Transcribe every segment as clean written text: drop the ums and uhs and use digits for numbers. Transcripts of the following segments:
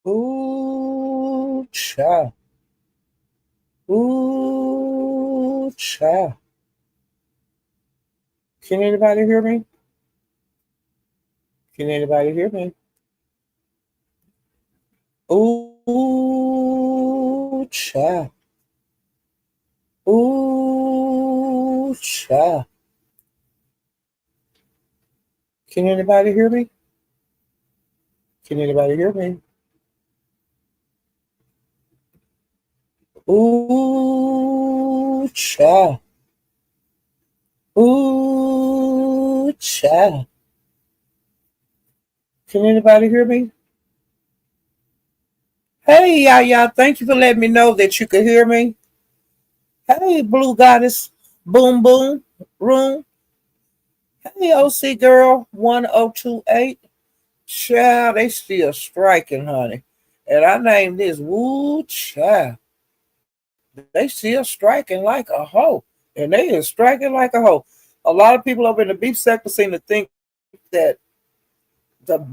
Ooh, cha. Ooh, cha. Can anybody hear me? Can anybody hear me? Ooh, cha. Ooh, cha. Can anybody hear me? Can anybody hear me? Ooh, cha. Ooh, cha. Can anybody hear me? Hey, y'all. Thank you for letting me know that you could hear me. Hey, Blue Goddess. Boom, boom. Room. Hey, OC Girl. 1028. Child, they still striking, honey. And I named this Woo Child. They still striking like a hoe. And they is striking like a hoe. A lot of people over in the beef sector seem to think that the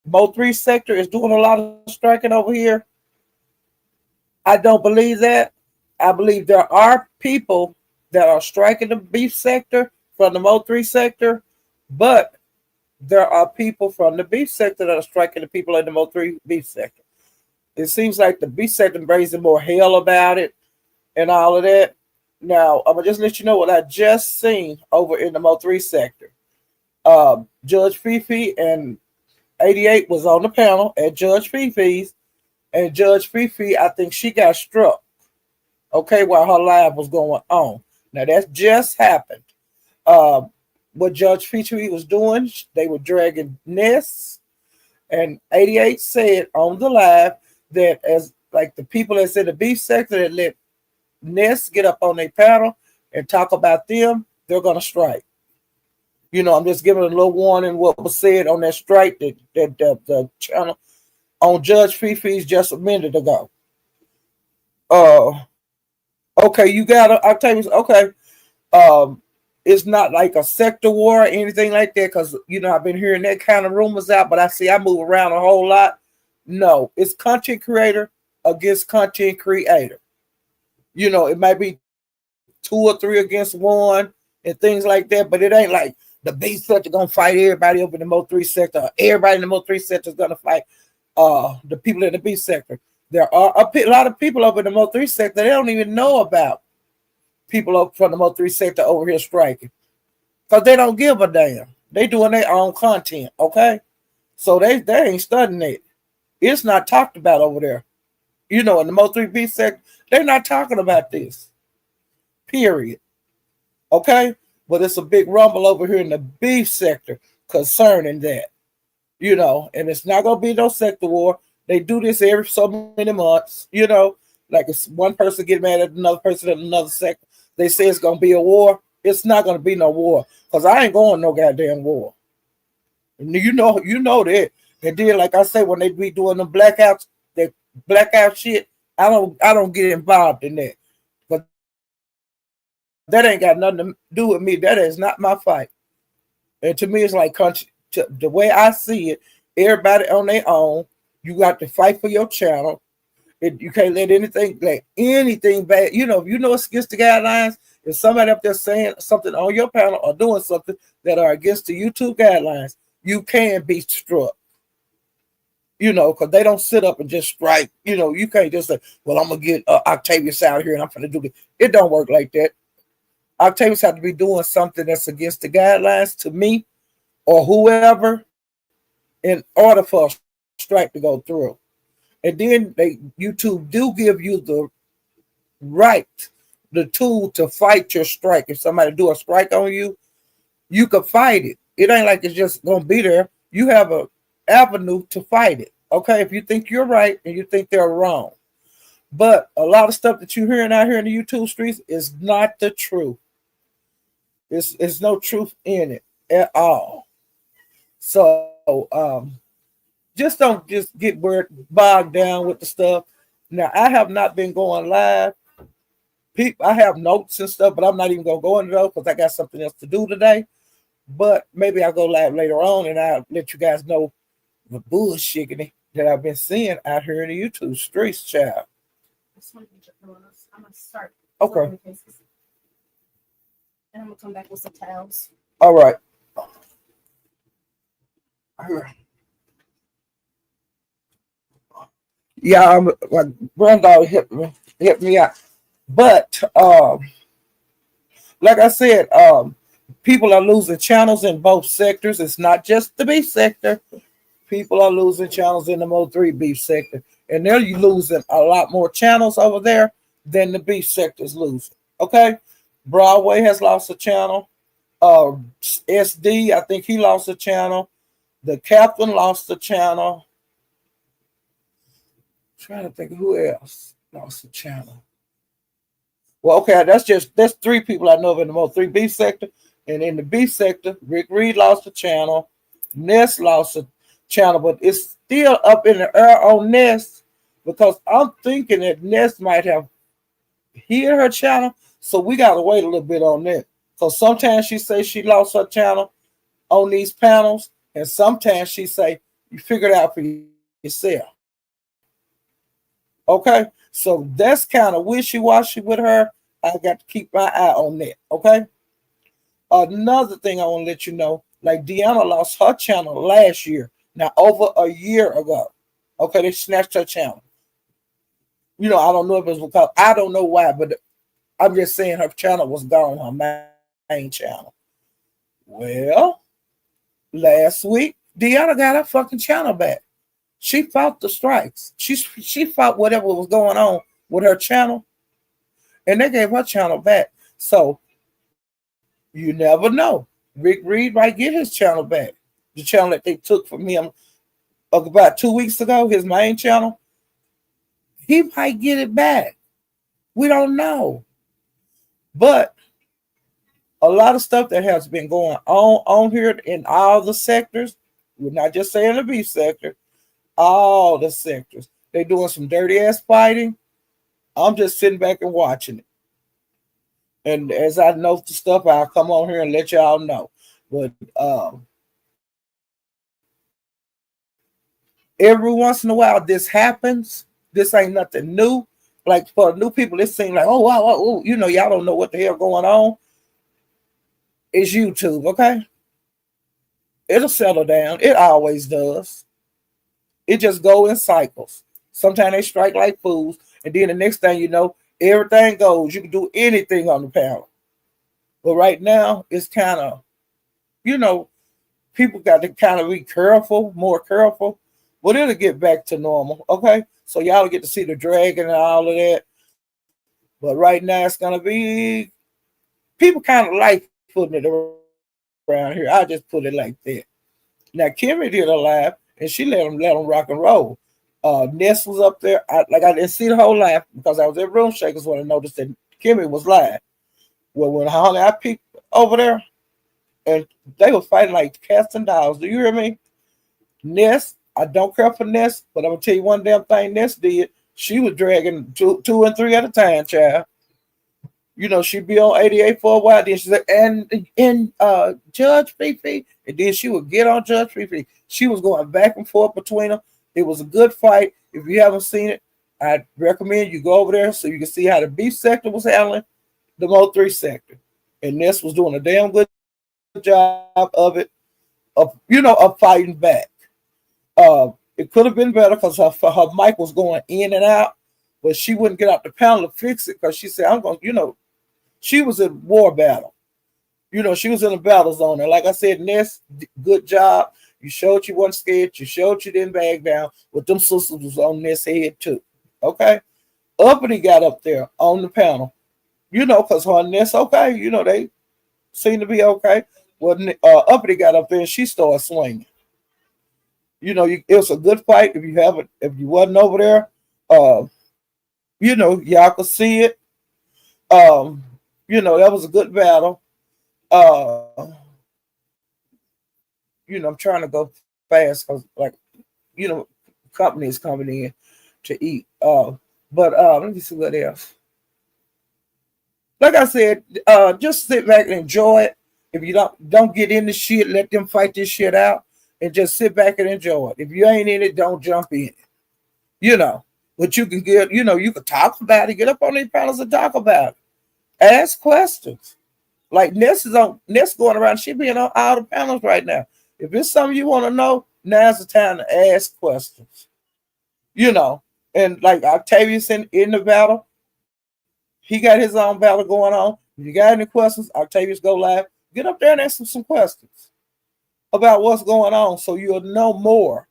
Mo 3 sector is doing a lot of striking over here. I don't believe that. I believe there are people that are striking the beef sector from the Mo 3 sector, but there are people from the beef sector that are striking the people in the Mo 3 beef sector. It seems like the beef sector raising more hell about it and all of that. Now, I'm going to just let you know what I just seen over in the Mo 3 sector. Judge Fifi and 88 was on the panel at Judge Fifi's, and Judge Fifi, I think she got struck, okay, while her live was going on. Now, that just happened. Uh, what Judge Fifi was doing, they were dragging nests, and 88 said on the live that as like the people that's in the beef sector that let nests get up on their panel and talk about them, they're going to strike. I'm just giving a little warning what was said on that strike that the channel on Judge Fifi's just a minute ago. Uh, okay, you got to, I'll tell you, okay. Um, it's not like a sector war or anything like that because, I've been hearing that kind of rumors out, but I move around a whole lot. No, it's content creator against content creator. It might be two or three against one and things like that, but it ain't like the beef sector gonna fight everybody over in the Mo 3 sector. Or everybody in the Mo 3 sector is gonna fight the people in the beef sector. There are a lot of people over in the Mo 3 sector they don't even know about people up from the Mo 3 sector over here striking because they don't give a damn. They doing their own content, okay? So they ain't studying it. It's not talked about over there. In the Mo 3 beef sector, they're not talking about this. Period. Okay? But it's a big rumble over here in the beef sector concerning that. And it's not gonna be no sector war. They do this every so many months, like it's one person get mad at another person in another sector. They say it's gonna be a war. It's not gonna be no war. Because I ain't going no goddamn war. You know that. And then like I say, when they be doing the blackouts, that blackout shit, I don't get involved in that. But that ain't got nothing to do with me. That is not my fight. And to me, it's like country. The way I see it, everybody on their own. You got to fight for your channel. You can't let anything bad. If it's against the guidelines. If somebody up there saying something on your panel or doing something that are against the YouTube guidelines, you can be struck. Because they don't sit up and just strike. You can't just say, "Well, I'm gonna get Octavius out here and I'm gonna do this." It don't work like that. Octavius have to be doing something that's against the guidelines to me or whoever in order for a strike to go through. And then YouTube do give you the right, the tool to fight your strike. If somebody do a strike on you, you can fight it. It ain't like it's just gonna be there. You have a avenue to fight it. Okay, if you think you're right and you think they're wrong. But a lot of stuff that you're hearing out here in the YouTube streets is not the truth. It's no truth in it at all. So just don't just get bogged down with the stuff. Now I have not been going live. I have notes and stuff, but I'm not even gonna go into those because I got something else to do today. But maybe I'll go live later on and I'll let you guys know the bullshit that I've been seeing out here in the YouTube streets, child. I just want to get your pillows. I'm gonna start Okay. the cases, and I'm gonna come back with some towels. All right. Yeah, my granddaughter helped me out. But like I said, people are losing channels in both sectors. It's not just the beef sector. People are losing channels in the Mo3 beef sector, and they're losing a lot more channels over there than the beef sector is losing. Okay, Broadway has lost a channel. SD, I think he lost a channel. The captain lost a channel. I'm trying to think of who else lost a channel. Well, okay, that's three people I know of in the Mo3 beef sector, and in the beef sector, Rick Reed lost a channel. Ness lost a channel, but it's still up in the air on Ness because I'm thinking that Ness might have hit her channel, so we gotta wait a little bit on that. Because sometimes she says she lost her channel on these panels, and sometimes she say you figure it out for yourself. Okay, so that's kind of wishy-washy with her. I got to keep my eye on that. Okay. Another thing I want to let you know, like Deanna lost her channel last year. Now over a year ago. Okay, they snatched her channel. I don't know if it was because I don't know why, but I'm just saying her channel was gone, her main channel. Well, last week, Deanna got her fucking channel back. She fought the strikes. She fought whatever was going on with her channel, and they gave her channel back. So you never know. Rick Reed might get his channel back. The channel that they took from him about 2 weeks ago, his main channel, he might get it back. We don't know. But a lot of stuff that has been going on here in all the sectors, we're not just saying the beef sector, all the sectors. They doing some dirty ass fighting. I'm just sitting back and watching it. And as I know the stuff, I'll come on here and let y'all know. But every once in a while, this happens. This ain't nothing new. Like for new people, it seems like, oh wow, y'all don't know what the hell going on. It's YouTube, okay? It'll settle down. It always does. It just go in cycles. Sometimes they strike like fools, and then the next thing you know, everything goes. You can do anything on the panel. But right now, it's kind of, people got to kind of be careful, more careful. But it'll get back to normal, okay? So y'all get to see the dragon and all of that. But right now, it's gonna be people kind of like putting it around here. I just put it like that. Now Kimmy did a live, and she let them rock and roll. Ness was up there. I didn't see the whole live because I was at Room Shakers when I noticed that Kimmy was live. Well, when I peeked over there, and they were fighting like cats and dogs. Do you hear me? Ness, I don't care for Ness, but I'm gonna tell you one damn thing Ness did. She was dragging two and three at a time, child. She'd be on 88 for a while. Then she said, and Judge Fifi, and then she would get on Judge Fifi. She was going back and forth between them. It was a good fight. If you haven't seen it, I'd recommend you go over there so you can see how the beef sector was handling the Mo3 sector. And Ness was doing a damn good job of it, of fighting back. It could have been better because her mic was going in and out, but she wouldn't get out the panel to fix it because she said, I'm going, she was in war battle. She was in a battle zone. And like I said, Ness, good job. You showed you weren't scared. You showed you didn't back down. But them sisters was on Ness' head too. Okay? Uppity got up there on the panel. Because her and Ness, okay, they seem to be okay. Well, Uppity got up there and she started swinging. It was a good fight. If you wasn't over there, y'all could see it. That was a good battle. I'm trying to go fast because, companies coming in to eat. But let me see what else. Like I said, just sit back and enjoy it. If you don't get in the shit, let them fight this shit out. and just sit back and enjoy it. If you ain't in it, don't jump in it. You know, but you can get, you can talk about it. Get up on these panels and talk about it. Ask questions. Like Ness going around. She being on all the panels right now. If it's something you want to know, now's the time to ask questions. You know, and like Octavius in the battle, he got his own battle going on. If you got any questions, Octavius go live. Get up there and ask him some questions about what's going on, so you'll know more.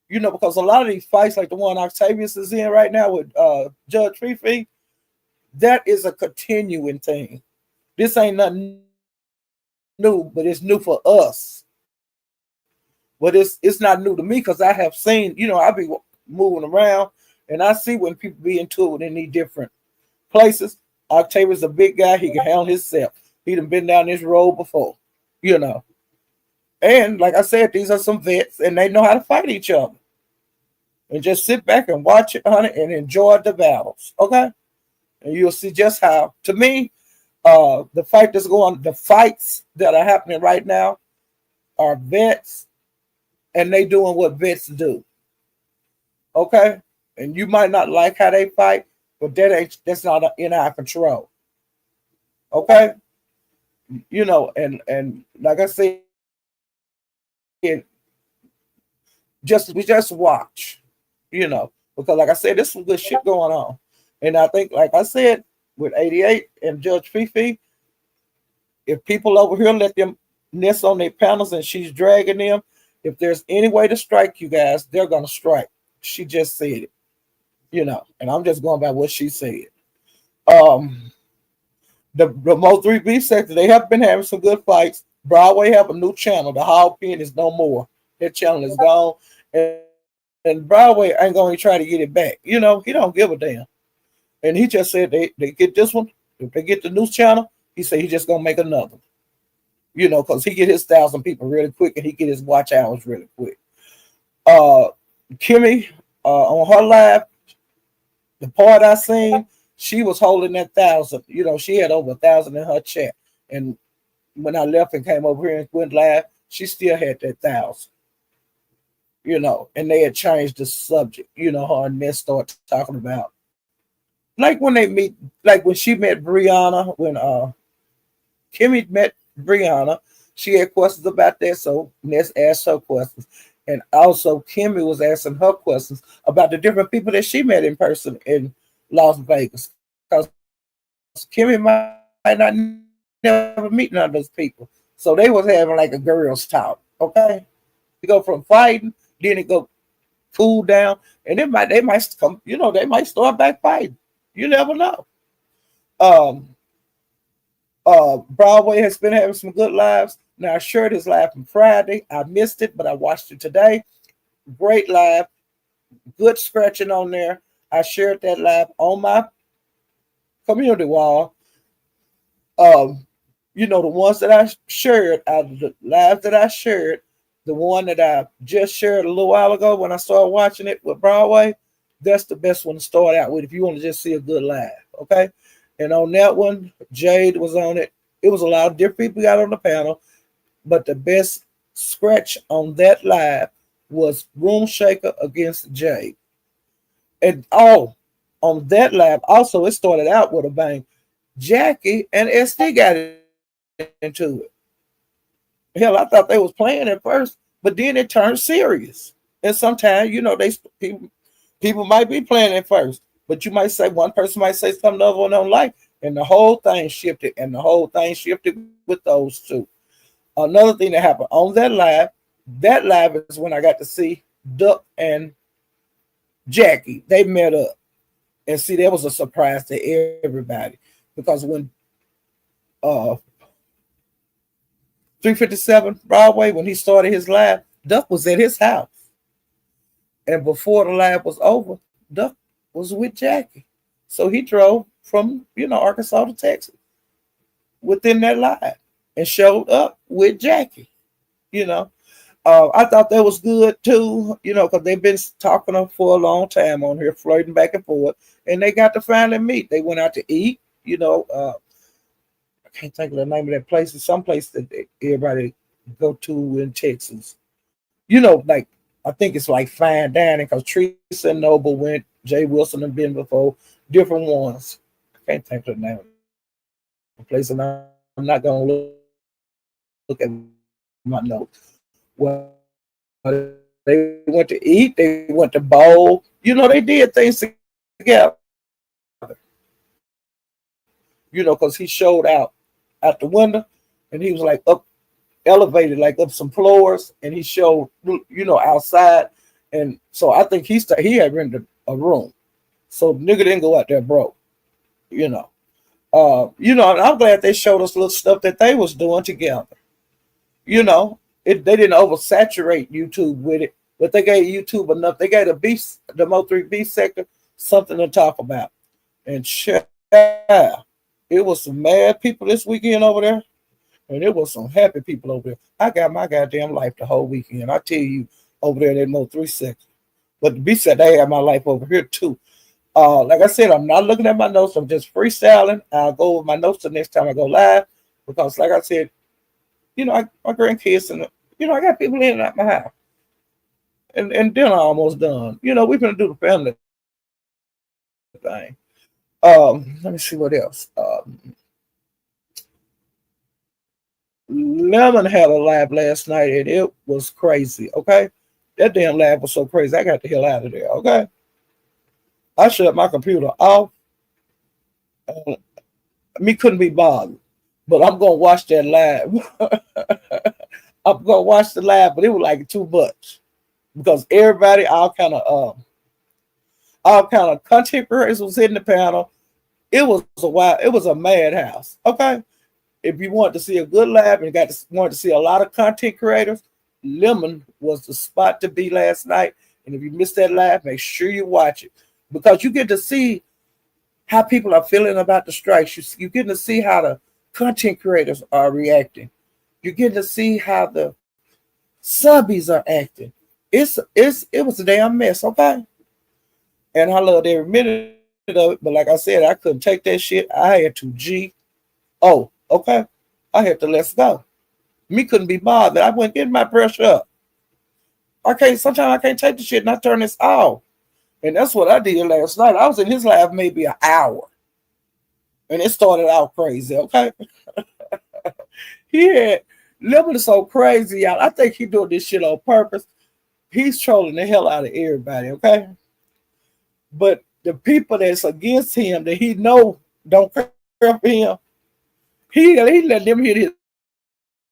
Because a lot of these fights, like the one Octavius is in right now with Judge Fifi, that is a continuing thing. This ain't nothing new, but it's new for us. But it's not new to me because I have seen, I be moving around and I see when people be into it in these different places. Octavius a big guy, he can handle himself. He done been down this road before, you know. And like I said, these are some vets and they know how to fight each other. And just sit back and watch it, honey, and enjoy the battles. Okay? And you'll see just how, to me, the fights that are happening right now are vets, and they doing what vets do. Okay? And you might not like how they fight, but that's not in our control. Okay? And like I said, just watch, because like I said, there's some good shit going on. And I think, like I said, with 88 and Judge Fifi, if people over here let them nest on their panels and she's dragging them, if there's any way to strike you guys, they're gonna strike. She just said it, and I'm just going by what she said. The Mo 3B sector, they have been having some good fights. Broadway have a new channel. The Hall Pen is no more. That channel is gone. And Broadway ain't going to try to get it back. He don't give a damn. And he just said they get this one. If they get the news channel, he said he just going to make another. Because he get his 1,000 people really quick and he get his watch hours really quick. Kimmy, on her live, the part I seen, she was holding that 1,000. She had over 1,000 in her chat. And when I left and came over here and went live, she still had that 1,000. And they had changed the subject. Her and Ness started talking about, like when they meet, like when she met Brianna, when Kimmy met Brianna, she had questions about that, so Ness asked her questions. And also Kimmy was asking her questions about the different people that she met in person in Las Vegas. Because Kimmy might not never meet none of those people. So they was having like a girls talk, okay? You go from fighting, then it go cool down, and they might come, they might start back fighting. You never know. Broadway has been having some good lives. Now I shared his live from Friday. I missed it, but I watched it today. Great live, good scratching on there. I shared that live on my community wall. The ones that I shared, out of the lives that I shared, the one that I just shared a little while ago when I started watching it with Broadway, that's the best one to start out with if you want to just see a good live, okay? And on that one, Jade was on it. It was a lot of different people got on the panel, but the best scratch on that live was Room Shaker against Jade. And on that live, also it started out with a bang. Jackie and SD got into it. Hell, I thought they was playing at first, but then it turned serious. And sometimes, people might be playing at first, but you might say one person might say something the other one don't like, and the whole thing shifted, with those two. Another thing that happened on that live is when I got to see Duck and Jackie. They met up, and see, that was a surprise to everybody because when 357 Broadway, when he started his live, Duck was at his house. And before the live was over, Duck was with Jackie. So he drove from, Arkansas to Texas within that live and showed up with Jackie. I thought that was good too, because they've been talking for a long time on here, flirting back and forth, and they got to finally meet. They went out to eat, I can't think of the name of that place. It's some place that everybody go to in Texas. Like I think it's like fine dining because Teresa and Noble went, Jay Wilson and been before, different ones. I can't think of the name of the place, and I'm not gonna look at my notes. Well, they went to eat, they went to bowl. They did things together. Because he showed out the window, and he was like up elevated, like up some floors, and he showed, outside. And so I think he had rented a room, so the nigga didn't go out there broke, you know. And I'm glad they showed us little stuff that they was doing together. They didn't oversaturate YouTube with it, but they gave YouTube enough. They gave the Mo3B sector something to talk about. And yeah, it was some mad people this weekend over there, and it was some happy people over there. I got my goddamn life the whole weekend. I tell you, over there in that Mo3 sector. But the B said they had my life over here too. Like I said, I'm not looking at my notes. I'm just freestyling. I'll go over my notes the next time I go live because, like I said, my grandkids and I got people in and out my house, and dinner almost done. We're gonna do the family thing. Let me see what else. Lemon had a live last night and it was crazy. Okay, that damn live was so crazy. I got the hell out of there. Okay, I shut my computer off. Uh, Me couldn't be bothered, but I'm gonna watch that live. I'm gonna watch the live, but it was like too much because everybody, all kind of content creators was in the panel. It was a madhouse. Okay, if you want to see a good live and wanted to see a lot of content creators, Lemon was the spot to be last night. And if you missed that live, make sure you watch it because you get to see how people are feeling about the strikes. You get to see how the content creators are reacting. You get to see how the subbies are acting. It was a damn mess, okay? And I loved every minute of it. But like I said, I couldn't take that shit. I had to okay? I had to let's go. Me couldn't be bothered. I went getting my pressure up. Sometimes I can't take the shit and I turn this off. And that's what I did last night. I was in his live maybe an hour. And it started out crazy, okay? He had Lemon is so crazy, y'all. I think he doing this shit on purpose. He's trolling the hell out of everybody, okay? But the people that's against him that he know don't care for him, he let them hit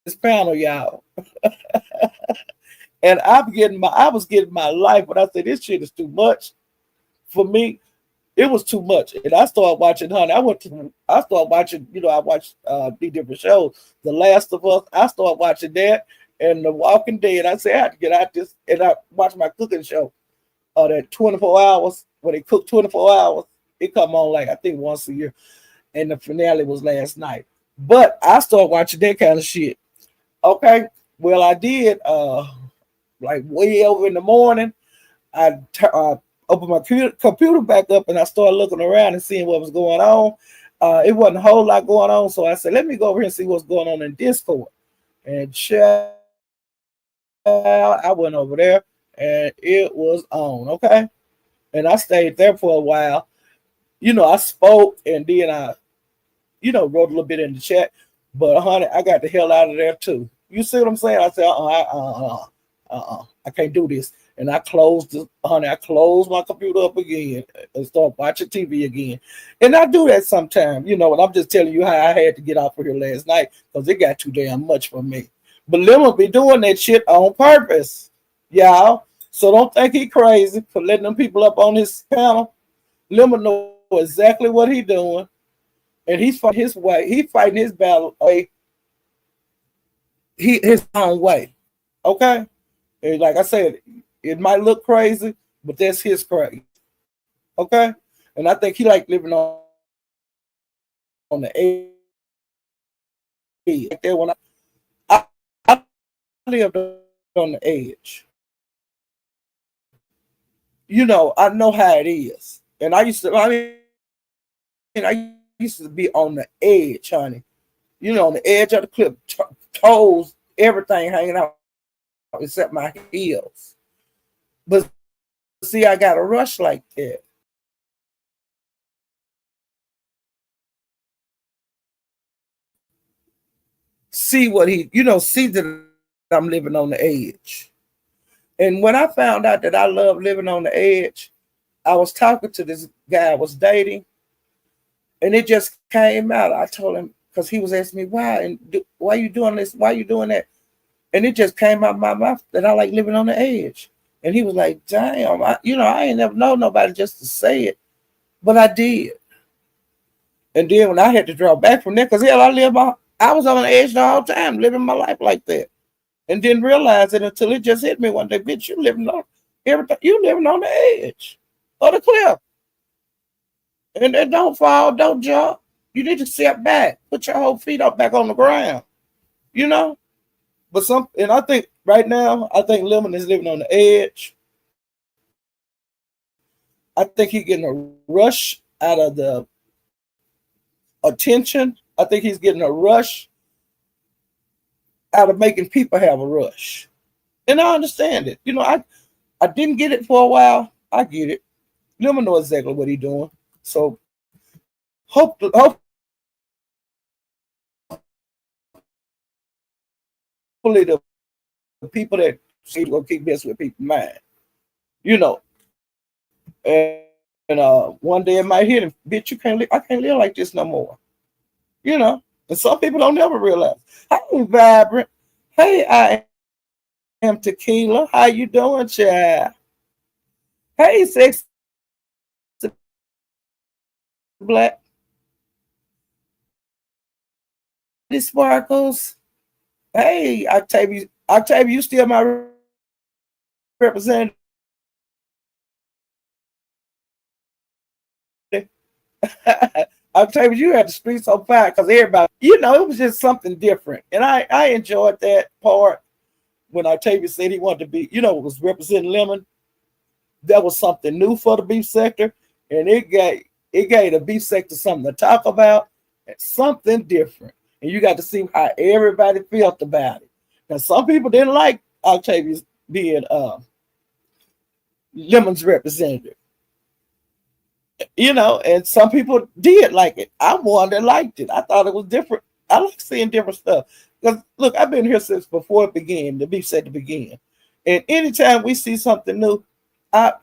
his panel, y'all. And I was getting my life, but I said this shit is too much for me. It was too much, and I started watching. Honey, I started watching. I watched the different shows. The Last of Us. I started watching that, and The Walking Dead. I said I had to get out this, and I watched my cooking show. That 24 hours where they cook 24 hours. It come on like I think once a year, and the finale was last night. But I started watching that kind of shit. Okay, well I did. Like way over in the morning, I opened my computer back up and I started looking around and seeing what was going on. It wasn't a whole lot going on, so I said, "Let me go over here and see what's going on in Discord." And I went over there and it was on. Okay, and I stayed there for a while. I spoke and then I, wrote a little bit in the chat. But honey, I got the hell out of there too. You see what I'm saying? I said, I can't do this. And I closed my computer up again and start watching TV again. And I do that sometimes, and I'm just telling you how I had to get off of here last night because it got too damn much for me. But Lemon be doing that shit on purpose, y'all. So don't think he crazy for letting them people up on his panel. Lemon know exactly what he doing, and he's fighting his way. He fighting his battle way, his own way. Okay, and like I said, it might look crazy, but that's his crazy. Okay, and I think he like living on the edge. Like that when I lived on the edge. I know how it is, and I used to be on the edge, honey. On the edge of the cliff, toes, everything hanging out my feet. except my heels. But see, I got a rush like that. See what he, see that I'm living on the edge. And when I found out that I love living on the edge, I was talking to this guy I was dating, and it just came out. I told him because he was asking me why and why you doing this, why you doing that, and it just came out of my mouth that I like living on the edge. And he was like, "Damn, I ain't never known nobody just to say it, but I did." And then when I had to draw back from that, because hell, I was on the edge the whole time, living my life like that, and didn't realize it until it just hit me one day. Bitch, you living on everything. You living on the edge of the cliff, and then don't fall, don't jump. You need to step back, put your whole feet up back on the ground. You know. But and I think right now, I think Lemon is living on the edge. I think he's getting a rush out of the attention. I think he's getting a rush out of making people have a rush. And I understand it. I didn't get it for a while. I get it. Lemon know exactly what he's doing. So hopefully the people that see will keep messing with people's mind. You know. And one day it might hit him, bitch, I can't live like this no more. And some people don't never realize. Hey, Vibrant. Hey, I am Tequila. How you doing, child? Hey, Sexy Black. This Sparkles. Hey, Octavia, you still my representative. Octavia, you had the streets on fire because everybody, it was just something different. And I enjoyed that part when Octavia said he wanted to be, was representing Lemon. That was something new for the beef sector. And it gave the beef sector something to talk about and something different. And you got to see how everybody felt about it. Now, some people didn't like Octavia being Lemon's representative. And some people did like it. I'm one that liked it. I thought it was different. I like seeing different stuff. Because look, I've been here since before it began, the beef set to begin. And anytime we see something new, I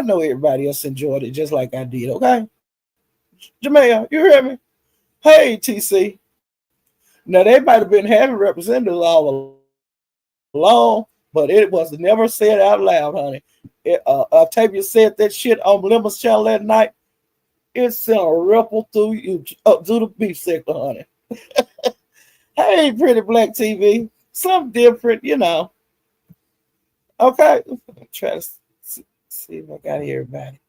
know everybody else enjoyed it just like I did, okay? Jamea, you hear me? Hey, TC. Now, they might have been having representatives all along, but it was never said out loud, honey. Octavia said that shit on Lemon's channel that night. It sent a ripple through you up through the beef sector, honey. Hey, Pretty Black TV. Something different, Okay. I'm trying to see if I got everybody.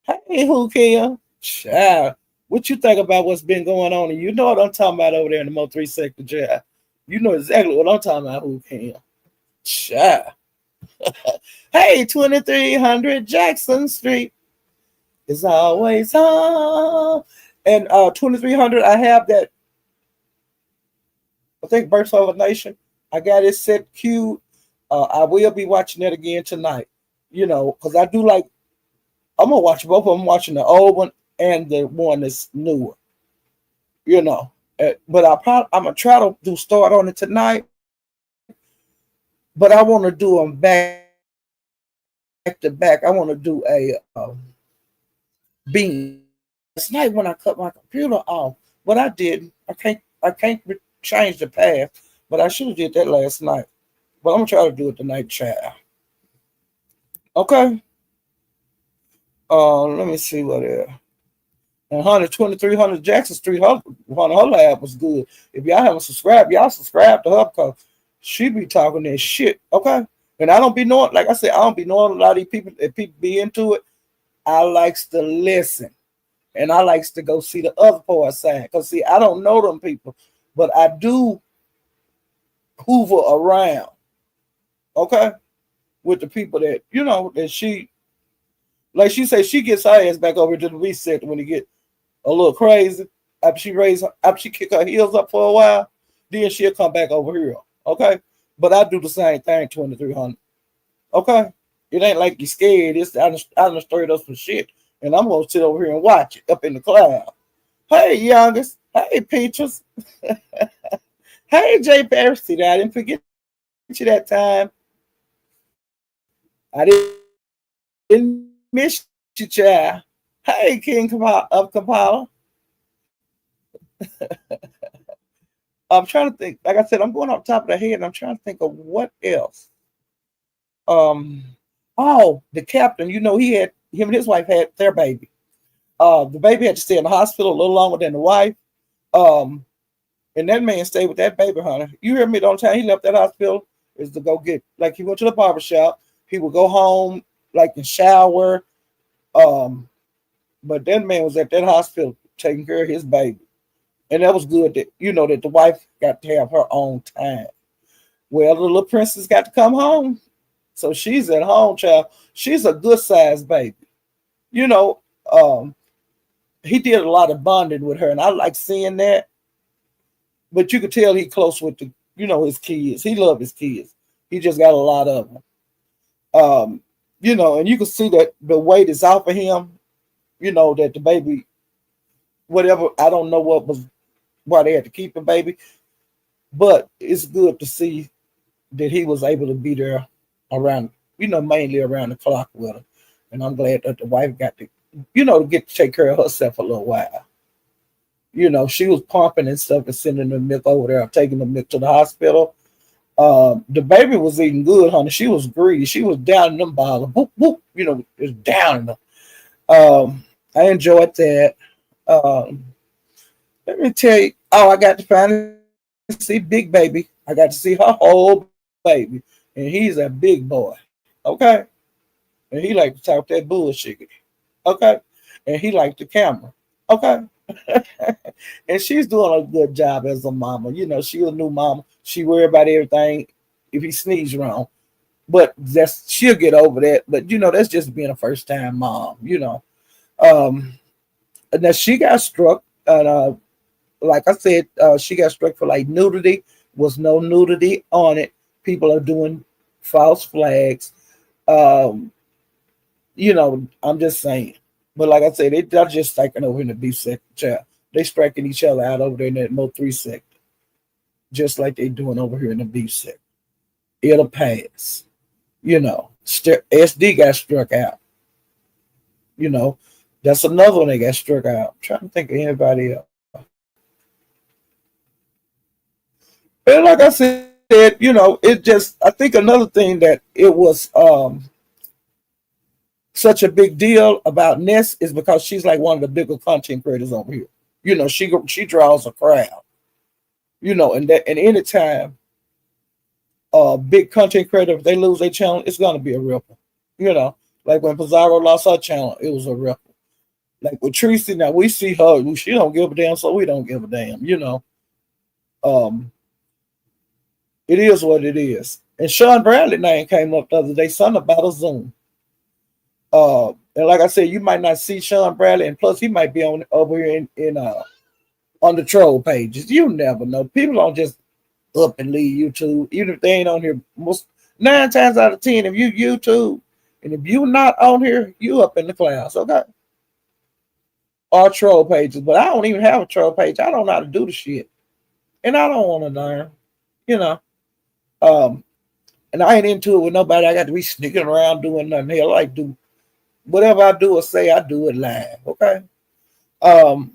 Hey, who can? Child. What you think about what's been going on? And you know what I'm talking about over there in the Mo 3 sector, child. You know exactly what I'm talking about, who can. Child. Hey, 2300 Jackson Street is always home. And 2300, I have that, I think, Birth of a Nation. I got it set queued. I will be watching that again tonight, because I do like, I'm going to watch both of them. I'm watching the old one and the one that's newer, But I'm going to try to start on it tonight. But I want to do them back to back. I want to do a beam. Last night when I cut my computer off, but I didn't. I can't change the path, but I should have did that last night. But I'm gonna try to do it tonight, child. Okay. Let me see what else. And 2300 Jackson Street, her lab was good. If y'all haven't subscribed, y'all subscribe to her because she be talking that shit. Okay. And I don't be knowing, like I said, I don't be knowing a lot of these people. If people be into it, I likes to listen. And I likes to go see the other part side. Because, see, I don't know them people. But I do hoover around. Okay? With the people that, that she, like she said, she gets her ass back over to the reset when he get a little crazy. After she kick her heels up for a while, then she'll come back over here. Okay? But I do the same thing, 2300. Okay? It ain't like you scared. It's I done stirred up some shit. And I'm gonna sit over here and watch it up in the cloud. Hey, youngest. Hey, Peaches. Hey, Jay Paris. See that? I didn't forget you that time. I didn't miss you, child. Hey, King of Kampala. I'm trying to think. Like I said, I'm going off the top of the head, and I'm trying to think of what else. Um, oh, the captain. You know, he had him and his wife had their baby. The baby had to stay in the hospital a little longer than the wife. Um, and that man stayed with that baby, honey. You hear me? The only time he left that hospital is to go get, like, he went to the barber shop. He would go home, like, and shower. Um, but that man was at that hospital taking care of his baby. And that was good that, that the wife got to have her own time. Well, the little princess got to come home. So she's at home, child. She's a good sized baby. You know, um, he did a lot of bonding with her, and I like seeing that. But you could tell he close with his kids. He loved his kids. He just got a lot of them. And you can see that the weight is off of him. That the baby, whatever, I don't know why they had to keep the baby, but it's good to see that he was able to be there around, mainly around the clock with her. And I'm glad that the wife got to get to take care of herself a little while. She was pumping and stuff and sending the milk over there, taking the milk to the hospital. The baby was eating good, honey. She was greedy. She was down in them bottles. Whoop, whoop, just down in them. I enjoyed that. Um, Let me tell you. Oh, I got to finally see Big Baby. I got to see her whole baby. And he's a big boy. Okay? And he like to talk that bullshit. Okay? And he liked the camera. Okay? And she's doing a good job as a mama. She's a new mama. She worry about everything if he sneezes wrong. But she'll get over that. But that's just being a first time mom. Um, and then she got struck. And like I said, she got struck for like nudity. Was no nudity on it. People are doing false flags. Um, I'm just saying. But like I said, they're just striking over in the B sector, child. They striking each other out over there in that Mo3 sector, just like they doing over here in the B sector. It'll pass. SD got struck out. That's another one that got struck out. I'm trying to think of anybody else. And like I said, it just, I think another thing that it was such a big deal about Ness is because she's like one of the bigger content creators over here. She draws a crowd. And anytime big content creator, if they lose their channel, it's gonna be a ripple. Like when Pizarro lost her channel, it was a ripple. Like with Tracy, now we see her, she don't give a damn, so we don't give a damn. Um, it is what it is. And Sean Bradley name came up the other day, something about a Zoom. And like I said, you might not see Sean Bradley, and plus he might be on over here in on the troll pages. You never know. People don't just up and leave YouTube, even if they ain't on here. Most 9 times out of 10, if you YouTube, and if you not on here, you up in the clouds, okay? Or troll pages, but I don't even have a troll page. I don't know how to do the shit, and I don't want to learn, you know. Um, and I ain't into it with nobody. I got to be sneaking around doing nothing. Hell, I like do whatever I do or say, I do it live, okay? Um,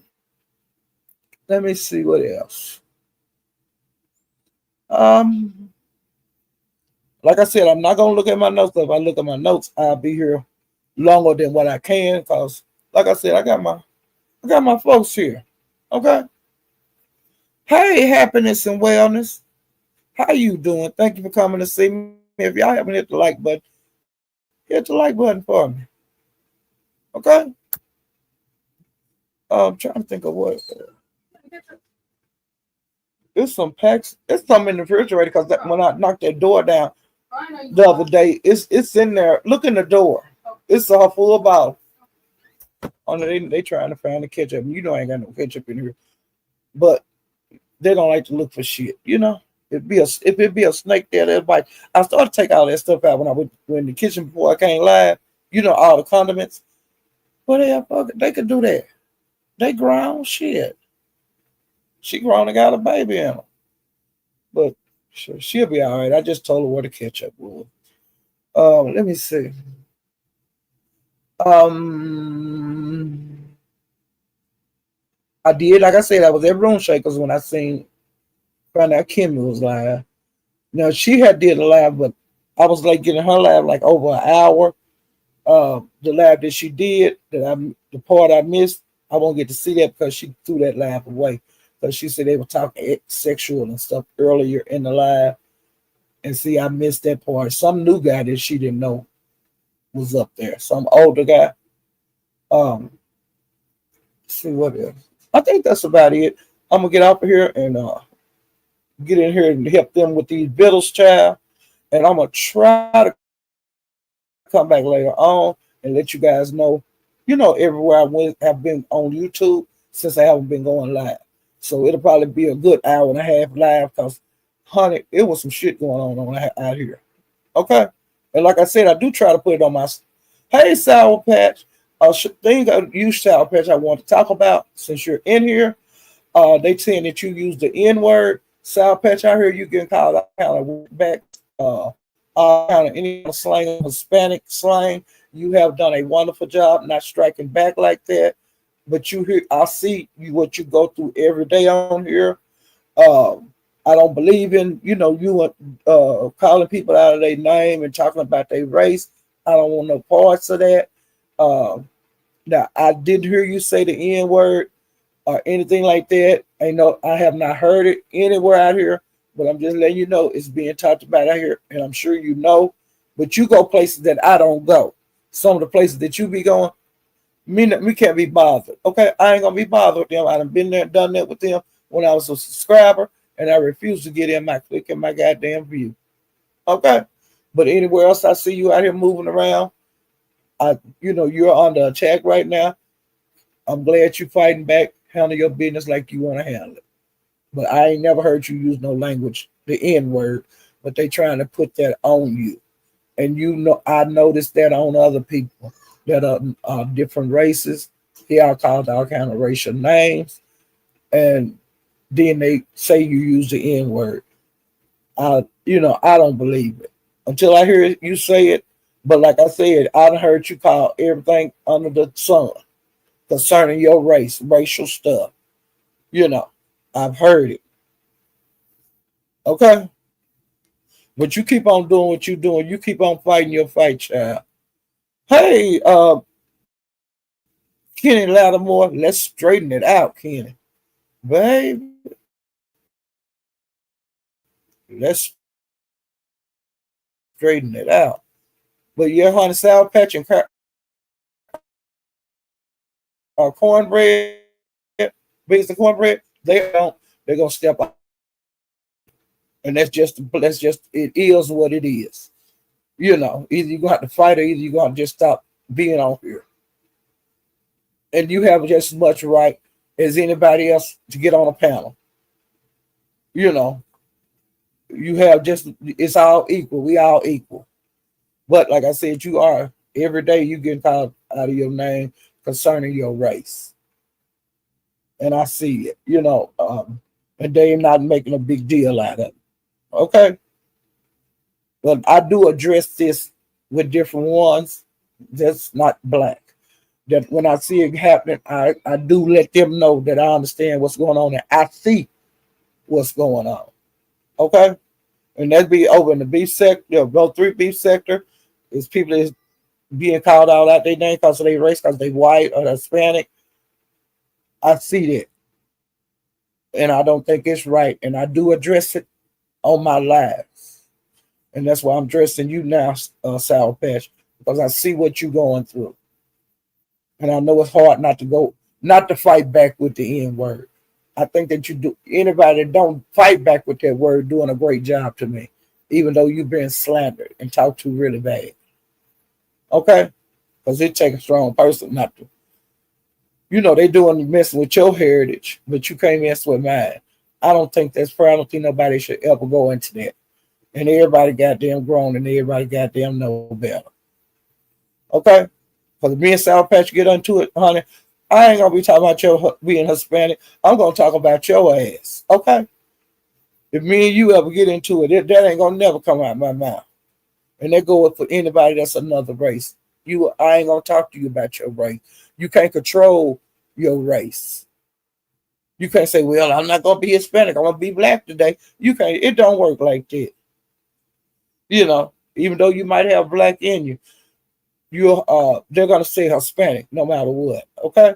Let me see what else. Um, like I said, I'm not gonna look at my notes. If I look at my notes, I'll be here longer than what I can. Cause, like I said, I got my folks here. Okay. Hey, happiness and wellness. How you doing? Thank you for coming to see me. If y'all haven't hit the like button, hit the like button for me. Okay. I'm trying to think of what. There's some packs. There's some in the refrigerator because when I knocked that door down the other day, it's in there. Look in the door. It's a full bottle. Oh, no, they trying to find the ketchup. You know I ain't got no ketchup in here. But they don't like to look for shit, you know? If it be a snake there, that'll bite. I started to take all that stuff out when I went in the kitchen before I came live. All the condiments. But they could do that. They grown shit. She grown and got a baby in her. But she'll be all right. I just told her where the ketchup was. Let me see. Um, I did, like I said, I was at Room Shakers when I found out Kimmy was live. Now she had did a live, but I was like getting her live like over an hour. The live that she did, the part I missed, I won't get to see that because she threw that live away. Because she said they were talking sexual and stuff earlier in the live. And see, I missed that part. Some new guy that she didn't know was up there. Some older guy. Um, see what else. I think that's about it. I'm gonna get out of here and get in here and help them with these Beatles, child. And I'm gonna try to come back later on and let you guys know. Everywhere I went, have been on YouTube since I haven't been going live. So it'll probably be a good hour and a half live because, honey, it was some shit going on out here. Okay, and like I said, I do try to put it on my. Hey, Sour Patch. Thing I use Sour Patch I want to talk about since you're in here. They saying that you use the N word. Sour Patch, I hear you getting called out kind of back. All kind of any kind of slang, Hispanic slang. You have done a wonderful job not striking back like that. But I see what you go through every day on here. I don't believe in you calling people out of their name and talking about their race. I don't want no parts of that. Now I did hear you say the N word or anything like that. I have not heard it anywhere out here, but I'm just letting you know it's being talked about out here, and I'm sure you know. But you go places that I don't go. Some of the places that you be going, we can't be bothered. Okay, I ain't gonna be bothered with them. I done been there, done that with them when I was a subscriber, and I refuse to get in my click in my goddamn view. Okay, but anywhere else I see you out here moving around, you're under attack right now. I'm glad you fighting back. Handle your business like you want to handle it. But I ain't never heard you use no language, the N word. But they trying to put that on you, and I noticed that on other people that are different races. They are called all kind of racial names, and then they say you use the N word. I don't believe it until I hear you say it. But like I said, I done heard you call everything under the sun concerning your race, racial stuff. You know, I've heard it. Okay, but you keep on doing what you're doing. You keep on fighting your fight, child. Hey, Kenny Lattimore, let's straighten it out, Kenny. Baby, let's straighten it out. But yeah, honey, Sour Patch and cornbread, beans and cornbread, they're gonna step up. And that's just it is what it is. Either you're gonna have to fight or either you're gonna just stop being on here. And you have just as much right as anybody else to get on a panel. You know, you have it's all equal. We all equal. But like I said, you are every day you get called out of your name concerning your race. And I see it, and they're not making a big deal out of it. Okay. But I do address this with different ones that's not black. That when I see it happening, I do let them know that I understand what's going on and I see what's going on. Okay? And that be over in the beef sector, both three beef sector, is people that's being called out their name because of their race, because they white or Hispanic. I see that. And I don't think it's right. And I do address it on my lives. And that's why I'm addressing you now, Sour Patch, because I see what you're going through. And I know it's hard not to fight back with the N word. I think that you do anybody that don't fight back with that word doing a great job to me, even though you've been slandered and talked to really bad. Okay? Because it takes a strong person not to. They doing messing with your heritage, but you can't mess with mine. I don't think that's fair. I don't think nobody should ever go into that. And everybody goddamn grown and everybody goddamn know better. Okay? Because if me and Sour Patch get into it, honey, I ain't gonna be talking about your being Hispanic. I'm gonna talk about your ass. Okay? If me and you ever get into it, that ain't gonna never come out of my mouth. And that goes for anybody that's another race. I ain't gonna talk to you about your race. You can't control your race. You can't say, well, I'm not gonna be Hispanic, I'm gonna be black today. You can't, it don't work like that. You know, even though you might have black in you, they're gonna say Hispanic no matter what. Okay.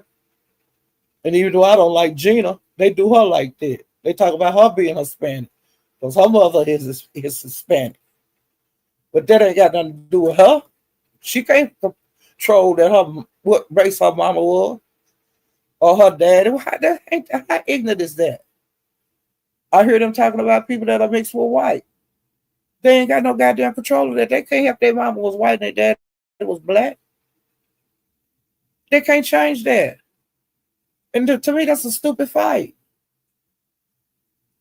And even though I don't like Gina, they do her like that. They talk about her being Hispanic because her mother is Hispanic. But that ain't got nothing to do with her. She can't control what race her mama was or her daddy. How ignorant is that? I hear them talking about people that are mixed with white. They ain't got no goddamn control of that. They can't help their mama was white and their dad was black. They can't change that. And to me, that's a stupid fight.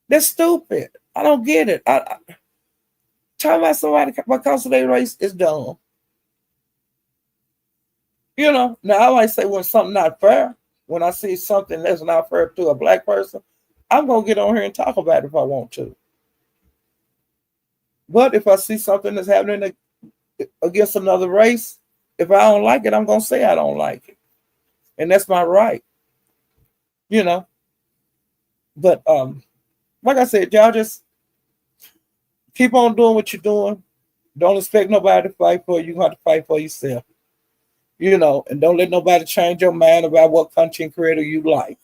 That's stupid. I don't get it. Talking about somebody because of their race is dumb. You know, now I might say when something not fair, when I see something that's not fair to a black person, I'm going to get on here and talk about it if I want to. But if I see something that's happening against another race, if I don't like it, I'm going to say I don't like it. And that's my right. You know. But like I said, y'all just keep on doing what you're doing. Don't expect nobody to fight for you. You have to fight for yourself. You know, and don't let nobody change your mind about what content creator you like.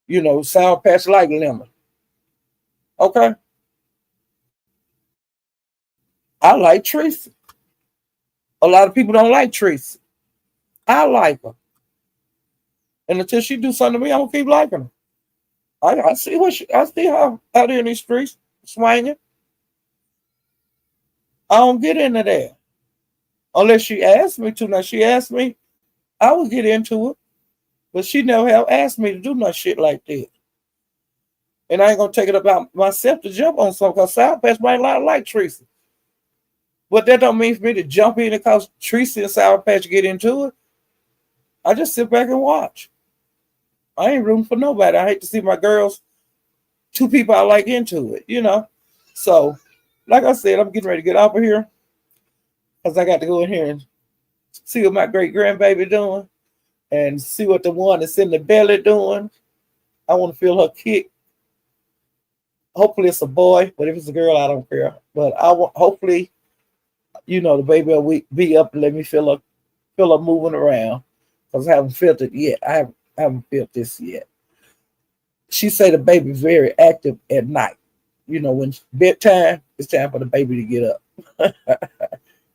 You know, Sour Patch like lemon. Okay? I like Tracy. A lot of people don't like Tracy. I like her. And until she do something to me, I'm gonna keep liking her. I see I see her out there in these streets swinging. I don't get into that. Unless she asked me to. Now she asked me, I would get into it. But she never have asked me to do no shit like that. And I ain't gonna take it about myself to jump on something because Sour Patch might not like Tracy. But that don't mean for me to jump in because Tracy and Sour Patch get into it. I just sit back and watch. I ain't rooting for nobody. I hate to see my girls, two people I like into it, you know. So, like I said, I'm getting ready to get off of here because I got to go in here and see what my great grandbaby doing and see what the one that's in the belly doing. I want to feel her kick. Hopefully it's a boy, but if it's a girl, I don't care. But hopefully, you know, the baby will be up and let me feel her moving around because I haven't felt it yet. I haven't felt this yet. She say the baby's very active at night. You know, when bedtime, it's time for the baby to get up.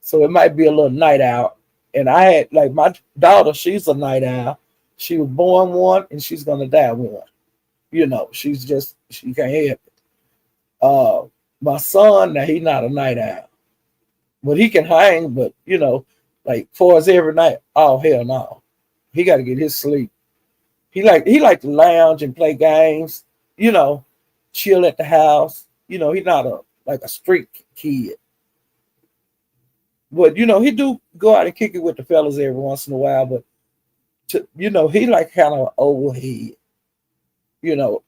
So it might be a little night owl. And I had, like, my daughter, she's a night owl. She was born one and she's going to die one. You know, she can't help it. My son, now he's not a night owl. But he can hang, but, you know, like, for us every night, oh, hell no. He got to get his sleep. He like to lounge and play games, you know, chill at the house. You know, he's not a street kid. But, you know, he do go out and kick it with the fellas every once in a while. But, you know, he like kind of overhead. You know,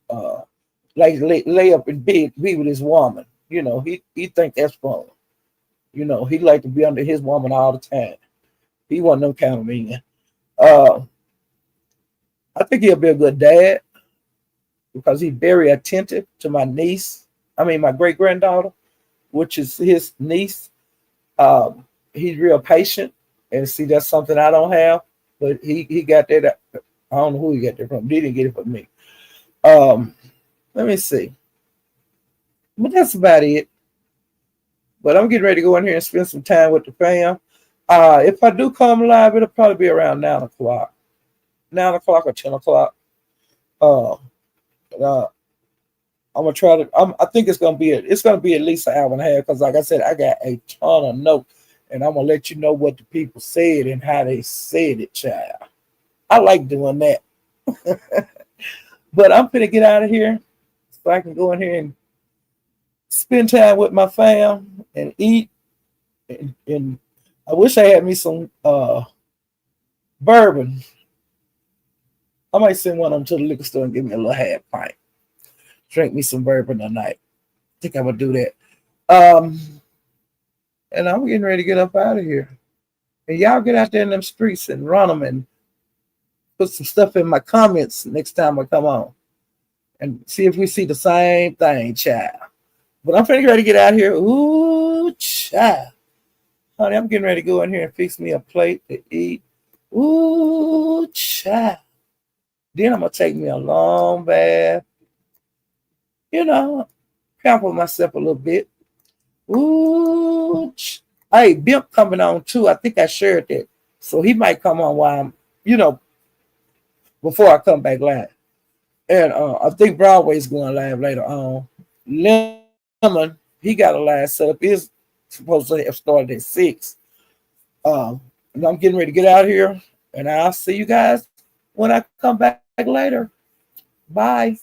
like lay up in bed, be with his woman. You know, he think that's fun. You know, he like to be under his woman all the time. He wasn't no kind of man. I think he'll be a good dad because he's very attentive to my my great granddaughter, which is his niece. He's real patient, and see, that's something I don't have. But he got that. I don't know who he got that from. He didn't get it from me. Let me see. But that's about it. But I'm getting ready to go in here and spend some time with the fam. If I do come live, it'll probably be around 9 o'clock. 9 o'clock or 10 o'clock. I'm gonna try to. I think it's gonna be at least an hour and a half because, like I said, I got a ton of notes, and I'm gonna let you know what the people said and how they said it, child. I like doing that. But I'm gonna get out of here. so I can go in here and spend time with my fam and eat. And I wish I had me some bourbon. I might send one of them to the liquor store and give me a little half pint. Drink me some bourbon tonight. I think I'm gonna do that. Um, and I'm getting ready to get up out of here. And y'all get out there in them streets and run them and put some stuff in my comments next time I come on and see if we see the same thing, child. But I'm finna ready to get out of here. Ooh, child. Honey, I'm getting ready to go in here and fix me a plate to eat. Ooh, child. Then I'm gonna take me a long bath. You know, pamper myself a little bit. Ooh, hey, Bimp coming on too. I think I shared that. So he might come on while I'm, before I come back live. And I think Broadway's going live later on. Lemon, he got a live set up. Is supposed to have started at 6. And I'm getting ready to get out of here. And I'll see you guys when I come back later. Bye.